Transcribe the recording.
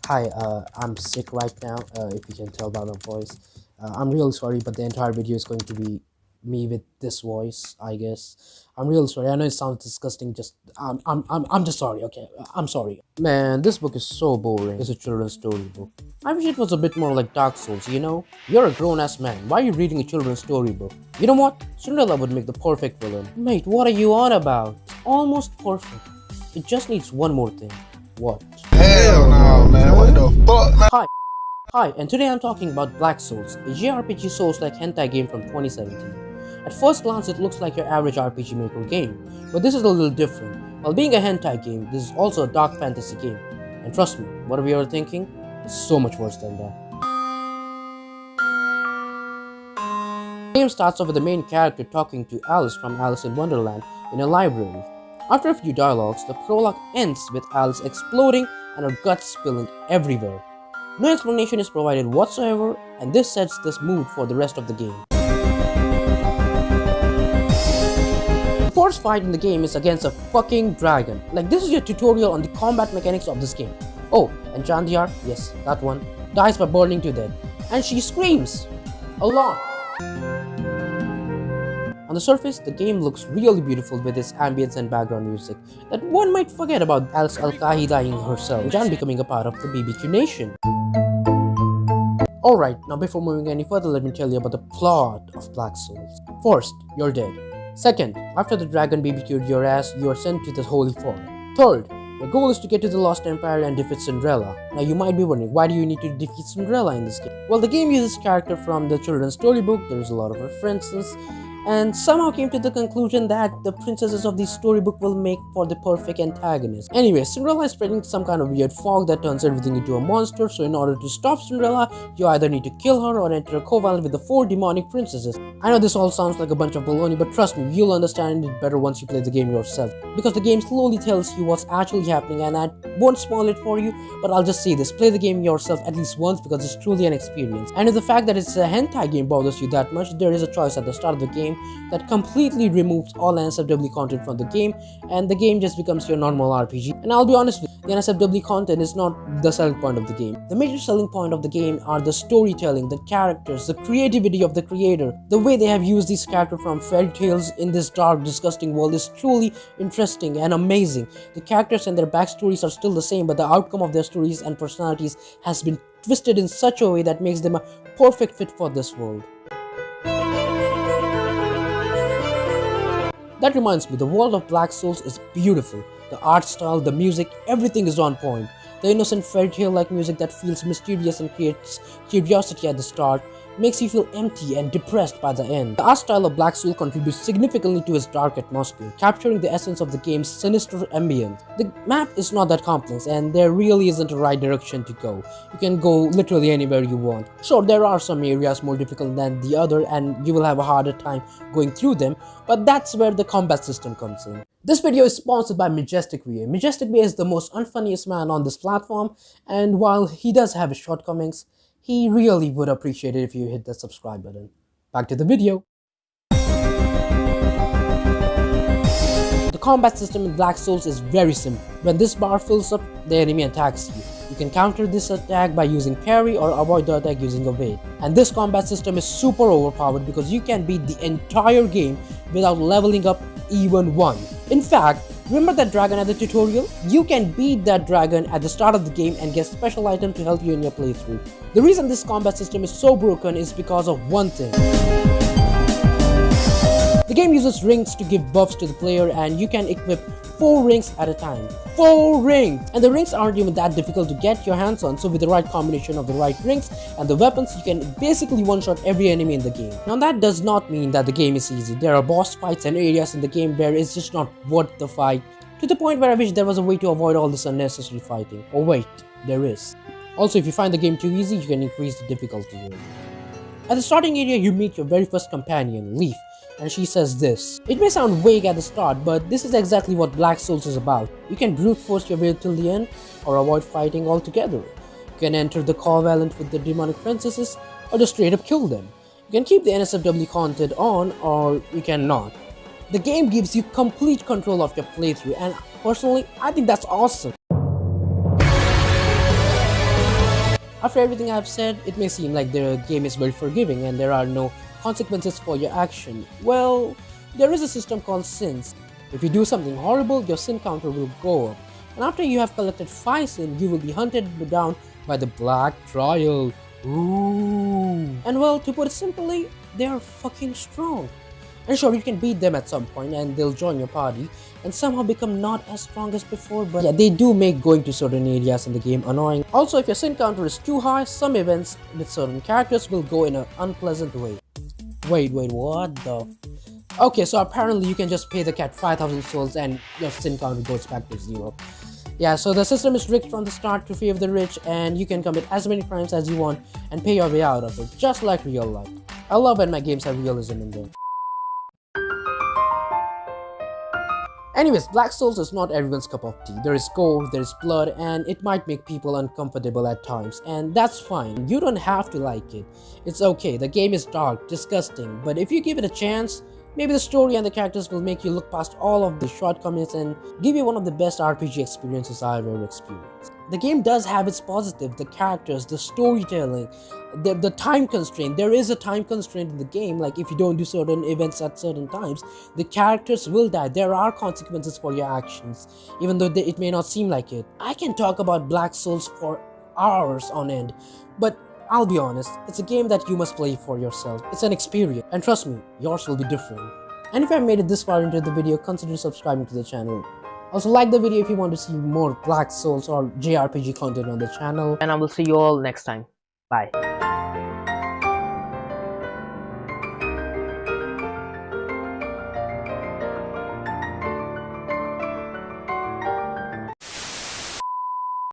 Hi, I'm sick right now, if you can tell by my voice. I'm really sorry, but the entire video is going to be me with this voice, I guess. I'm really sorry. I know it sounds disgusting, just, I'm just sorry, okay? I'm sorry. Man, this book is so boring. It's a children's story book. I wish it was a bit more like Dark Souls, you know? You're a grown-ass man. Why are you reading a children's story book? You know what? Cinderella would make the perfect villain. Mate, what are you on about? It's almost perfect. It just needs one more thing. What? Hell no, man. What the fuck, man? Hi, and today I'm talking about Black Souls, a JRPG Souls-like hentai game from 2017. At first glance, it looks like your average RPG Maker game, but this is a little different. While being a hentai game, this is also a dark fantasy game. And trust me, whatever you're thinking, it's so much worse than that. The game starts off with the main character talking to Alice from Alice in Wonderland in a library. After a few dialogues, the prologue ends with Alice exploding and her guts spilling everywhere. No explanation is provided whatsoever, and this sets this mood for the rest of the game. The first fight in the game is against a fucking dragon. Like, this is your tutorial on the combat mechanics of this game. Oh, and Chandiar, yes, that one, dies by burning to death. And she screams! A lot! On the surface, the game looks really beautiful with its ambience and background music that one might forget about Alice Al-Kahi dying herself and Jan becoming a part of the BBQ Nation. Alright, now before moving any further, let me tell you about the plot of Black Souls. First, you're dead. Second, after the dragon BBQ'd your ass, you are sent to the Holy Forest. Third, your goal is to get to the Lost Empire and defeat Cinderella. Now you might be wondering, why do you need to defeat Cinderella in this game? Well, the game uses character from the children's storybook, there's a lot of references, and somehow came to the conclusion that the princesses of the storybook will make for the perfect antagonist. Anyway, Cinderella is spreading some kind of weird fog that turns everything into a monster, so in order to stop Cinderella, you either need to kill her or enter a covenant with the 4 demonic princesses. I know this all sounds like a bunch of baloney, but trust me, you'll understand it better once you play the game yourself. Because the game slowly tells you what's actually happening, and I won't spoil it for you, but I'll just say this, play the game yourself at least once because it's truly an experience. And if the fact that it's a hentai game bothers you that much, there is a choice at the start of the game that completely removes all NSFW content from the game, and the game just becomes your normal RPG. And I'll be honest with you, the NSFW content is not the selling point of the game. The major selling point of the game are the storytelling, the characters, the creativity of the creator. The way they have used these characters from fairy tales in this dark, disgusting world is truly interesting and amazing. The characters and their backstories are still the same, but the outcome of their stories and personalities has been twisted in such a way that makes them a perfect fit for this world. That reminds me, the world of Black Souls is beautiful. The art style, the music, everything is on point. The innocent fairy tale like music that feels mysterious and creates curiosity at the start makes you feel empty and depressed by the end. The art style of Black Soul contributes significantly to its dark atmosphere, capturing the essence of the game's sinister ambience. The map is not that complex, and there really isn't a right direction to go. You can go literally anywhere you want. Sure, there are some areas more difficult than the other, and you will have a harder time going through them, but that's where the combat system comes in. This video is sponsored by Majestic VA. Majestic VA is the most unfunniest man on this platform, and while he does have his shortcomings, he really would appreciate it if you hit the subscribe button. Back to the video. The combat system in Black Souls is very simple. When this bar fills up, the enemy attacks you. You can counter this attack by using parry or avoid the attack using evade. And this combat system is super overpowered because you can beat the entire game without leveling up even once. In fact, remember that dragon at the tutorial? You can beat that dragon at the start of the game and get special items to help you in your playthrough. The reason this combat system is so broken is because of one thing. The game uses rings to give buffs to the player, and you can equip 4 rings at a time. 4 rings! And the rings aren't even that difficult to get your hands on, so with the right combination of the right rings and the weapons, you can basically one-shot every enemy in the game. Now that does not mean that the game is easy. There are boss fights and areas in the game where it's just not worth the fight, to the point where I wish there was a way to avoid all this unnecessary fighting. Oh wait, there is. Also, if you find the game too easy, you can increase the difficulty here. At the starting area, you meet your very first companion, Leaf, and she says this. It may sound vague at the start, but this is exactly what Black Souls is about. You can brute force your way till the end, or avoid fighting altogether. You can enter the covenant with the demonic princesses, or just straight up kill them. You can keep the NSFW content on, or you cannot. The game gives you complete control of your playthrough, and personally, I think that's awesome. After everything I've said, it may seem like the game is very forgiving and there are no consequences for your action. Well, there is a system called sins. If you do something horrible, your sin counter will go up. And after you have collected 5 sin, you will be hunted down by the Black Trial. Ooh. And well, to put it simply, they are fucking strong. And sure, you can beat them at some point and they'll join your party and somehow become not as strong as before, but yeah, they do make going to certain areas in the game annoying. Also, if your sin counter is too high, some events with certain characters will go in an unpleasant way. Wait, what the? Okay, so apparently you can just pay the cat 5,000 souls and your sin counter goes back to 0. Yeah, so the system is rigged from the start to favor the rich and you can commit as many crimes as you want and pay your way out of it, just like real life. I love when my games have realism in them. Anyways, Black Souls is not everyone's cup of tea. There is gore, there is blood, and it might make people uncomfortable at times, and that's fine. You don't have to like it. It's okay, the game is dark, disgusting, but if you give it a chance, maybe the story and the characters will make you look past all of the shortcomings and give you one of the best RPG experiences I've ever experienced. The game does have its positives, the characters, the storytelling, the time constraint. There is a time constraint in the game, like if you don't do certain events at certain times, the characters will die. There are consequences for your actions, even though it may not seem like it. I can talk about Black Souls for hours on end, but I'll be honest, it's a game that you must play for yourself. It's an experience, and trust me, yours will be different. And if you have made it this far into the video, consider subscribing to the channel. Also like the video if you want to see more Black Souls or JRPG content on the channel. And I will see you all next time. Bye.